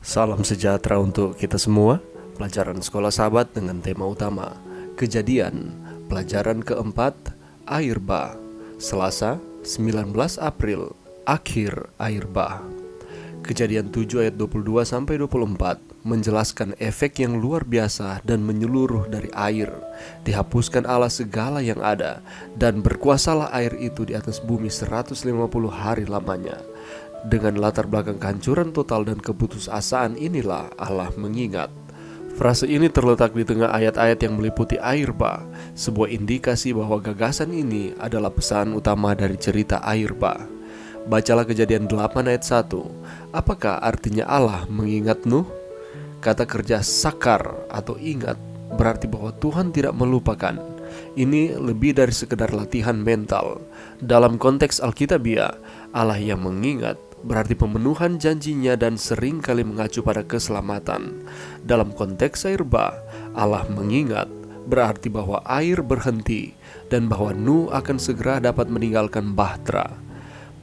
Salam sejahtera untuk kita semua. Pelajaran Sekolah Sahabat dengan tema utama Kejadian, pelajaran keempat, Air Bah. Selasa, 19 April, akhir air bah. Kejadian 7 ayat 22-24 menjelaskan efek yang luar biasa dan menyeluruh dari air. Dihapuskan Allah segala yang ada, dan berkuasalah air itu di atas bumi 150 hari lamanya. Dengan latar belakang kehancuran total dan keputusasaan inilah Allah mengingat. Frase ini terletak di tengah ayat-ayat yang meliputi air bah, sebuah indikasi bahwa gagasan ini adalah pesan utama dari cerita air bah. Bacalah Kejadian 8 ayat 1. Apakah artinya Allah mengingat Nuh? Kata kerja sakar atau ingat berarti bahwa Tuhan tidak melupakan. Ini lebih dari sekedar latihan mental. Dalam konteks Alkitabiah, Allah yang mengingat berarti pemenuhan janjinya dan seringkali mengacu pada keselamatan. Dalam konteks air bah, Allah mengingat berarti bahwa air berhenti dan bahwa Nuh akan segera dapat meninggalkan Bahtera.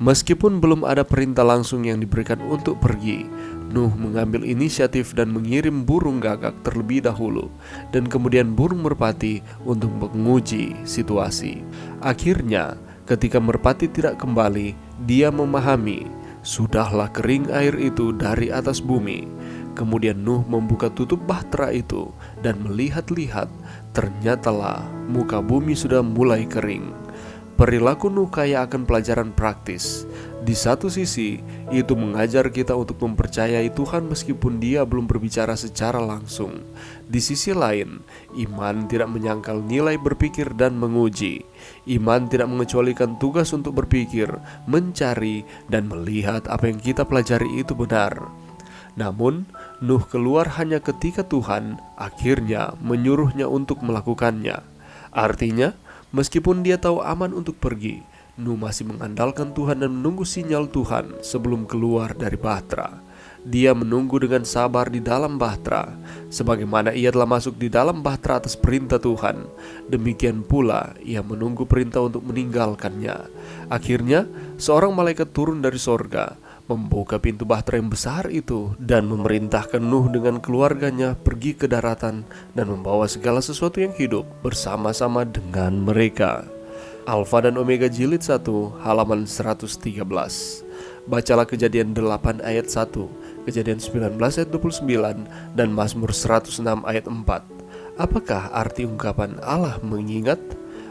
Meskipun belum ada perintah langsung yang diberikan untuk pergi, Nuh mengambil inisiatif dan mengirim burung gagak terlebih dahulu, dan kemudian burung merpati untuk menguji situasi. Akhirnya, ketika merpati tidak kembali, dia memahami, sudahlah kering air itu dari atas bumi. Kemudian Nuh membuka tutup bahtera itu dan melihat-lihat, ternyatalah muka bumi sudah mulai kering. Perilaku Nuh kaya akan pelajaran praktis. Di satu sisi, itu mengajar kita untuk mempercayai Tuhan meskipun Dia belum berbicara secara langsung. Di sisi lain, iman tidak menyangkal nilai berpikir dan menguji. Iman tidak mengecualikan tugas untuk berpikir, mencari, dan melihat apa yang kita pelajari itu benar. Namun, Nuh keluar hanya ketika Tuhan akhirnya menyuruhnya untuk melakukannya. Artinya, meskipun dia tahu aman untuk pergi, Nuh masih mengandalkan Tuhan dan menunggu sinyal Tuhan sebelum keluar dari Bahtera. Dia menunggu dengan sabar di dalam Bahtera. Sebagaimana ia telah masuk di dalam Bahtera atas perintah Tuhan, demikian pula ia menunggu perintah untuk meninggalkannya. Akhirnya, seorang malaikat turun dari sorga, membuka pintu bahtera yang besar itu dan memerintahkan Nuh dengan keluarganya pergi ke daratan dan membawa segala sesuatu yang hidup bersama-sama dengan mereka. Alfa dan Omega Jilid 1 halaman 113. Bacalah Kejadian 8 ayat 1, Kejadian 19 ayat 29, dan Mazmur 106 ayat 4. Apakah arti ungkapan Allah mengingat?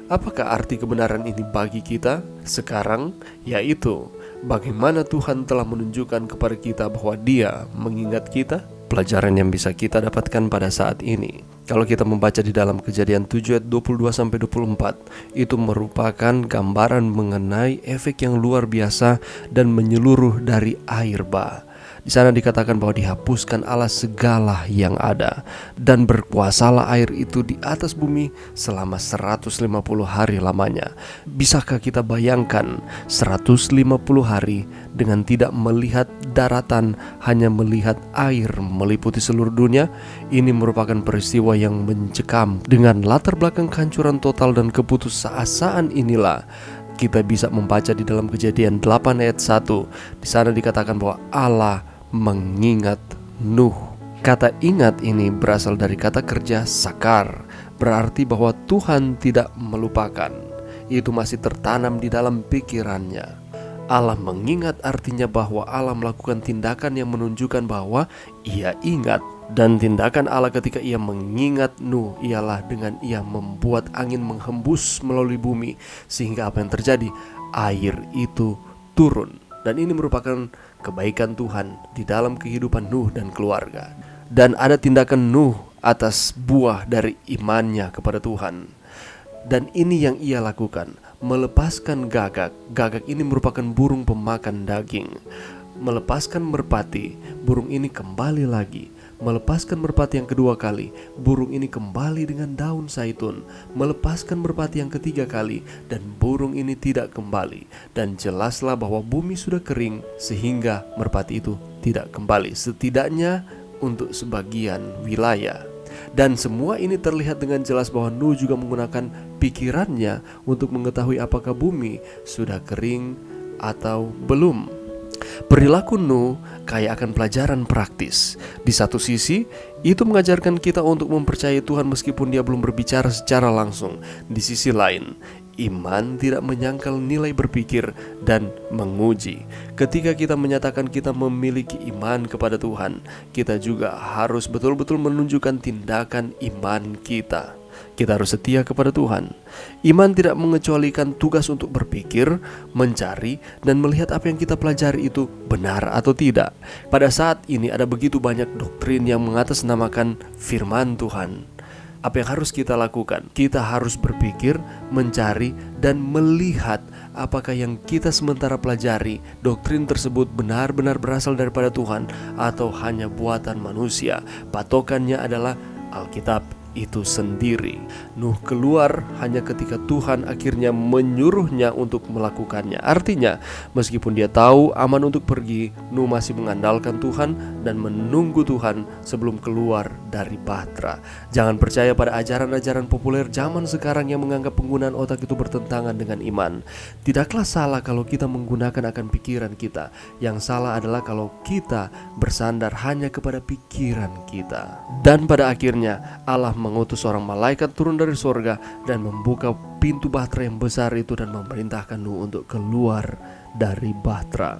Apakah arti kebenaran ini bagi kita sekarang? Yaitu, bagaimana Tuhan telah menunjukkan kepada kita bahwa Dia mengingat kita? Pelajaran yang bisa kita dapatkan pada saat ini, kalau kita membaca di dalam Kejadian 7 ayat 22-24, itu merupakan gambaran mengenai efek yang luar biasa dan menyeluruh dari air bah. Di sana dikatakan bahwa dihapuskan Allah segala yang ada, dan berkuasalah air itu di atas bumi selama 150 hari lamanya. Bisakah kita bayangkan 150 hari dengan tidak melihat daratan, hanya melihat air meliputi seluruh dunia? Ini merupakan peristiwa yang mencekam. Dengan latar belakang kehancuran total dan keputusasaan inilah kita bisa membaca di dalam Kejadian 8 ayat 1. Di sana dikatakan bahwa Allah mengingat Nuh. Kata ingat ini berasal dari kata kerja sakar, berarti bahwa Tuhan tidak melupakan. Itu masih tertanam di dalam pikirannya. Allah mengingat artinya bahwa Allah melakukan tindakan yang menunjukkan bahwa Ia ingat. Dan tindakan Allah ketika Ia mengingat Nuh ialah dengan Ia membuat angin menghembus melalui bumi, sehingga apa yang terjadi? Air itu turun. Dan ini merupakan kebaikan Tuhan di dalam kehidupan Nuh dan keluarga. Dan ada tindakan Nuh atas buah dari imannya kepada Tuhan. Dan ini yang ia lakukan, melepaskan gagak. Gagak ini merupakan burung pemakan daging. Melepaskan merpati, burung ini kembali lagi. Melepaskan merpati yang kedua kali, burung ini kembali dengan daun zaitun. Melepaskan merpati yang ketiga kali, dan burung ini tidak kembali. Dan jelaslah bahwa bumi sudah kering sehingga merpati itu tidak kembali, setidaknya untuk sebagian wilayah. Dan semua ini terlihat dengan jelas bahwa Nuh juga menggunakan pikirannya untuk mengetahui apakah bumi sudah kering atau belum. Perilaku Nuh kaya akan pelajaran praktis. Di satu sisi, itu mengajarkan kita untuk mempercayai Tuhan meskipun Dia belum berbicara secara langsung. Di sisi lain, iman tidak menyangkal nilai berpikir dan menguji. Ketika kita menyatakan kita memiliki iman kepada Tuhan, kita juga harus betul-betul menunjukkan tindakan iman kita. Kita harus setia kepada Tuhan. Iman tidak mengecualikan tugas untuk berpikir, mencari, dan melihat apa yang kita pelajari itu benar atau tidak. Pada saat ini ada begitu banyak doktrin yang mengatasnamakan firman Tuhan. Apa yang harus kita lakukan? Kita harus berpikir, mencari, dan melihat apakah yang kita sementara pelajari, doktrin tersebut benar-benar berasal daripada Tuhan atau hanya buatan manusia. Patokannya adalah Alkitab itu sendiri. Nuh keluar hanya ketika Tuhan akhirnya menyuruhnya untuk melakukannya. Artinya, meskipun dia tahu aman untuk pergi, Nuh masih mengandalkan Tuhan dan menunggu Tuhan sebelum keluar dari bahtera. Jangan percaya pada ajaran-ajaran populer zaman sekarang yang menganggap penggunaan otak itu bertentangan dengan iman. Tidaklah salah kalau kita menggunakan akan pikiran kita. Yang salah adalah kalau kita bersandar hanya kepada pikiran kita. Dan pada akhirnya Allah mengutus seorang malaikat turun dari sorga dan membuka pintu bahtera yang besar itu dan memerintahkan Nuh untuk keluar dari bahtera.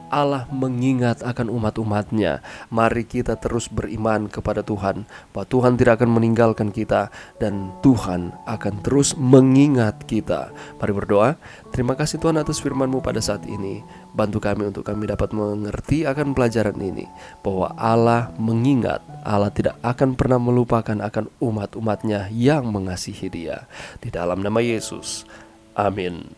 Allah mengingat akan umat-umatnya. Mari kita terus beriman kepada Tuhan, bahwa Tuhan tidak akan meninggalkan kita dan Tuhan akan terus mengingat kita. Mari berdoa. Terima kasih Tuhan atas firman-Mu pada saat ini. Bantu kami untuk kami dapat mengerti akan pelajaran ini, bahwa Allah mengingat, Allah tidak akan pernah melupakan akan umat-umatnya yang mengasihi Dia. Di dalam nama Yesus, amin.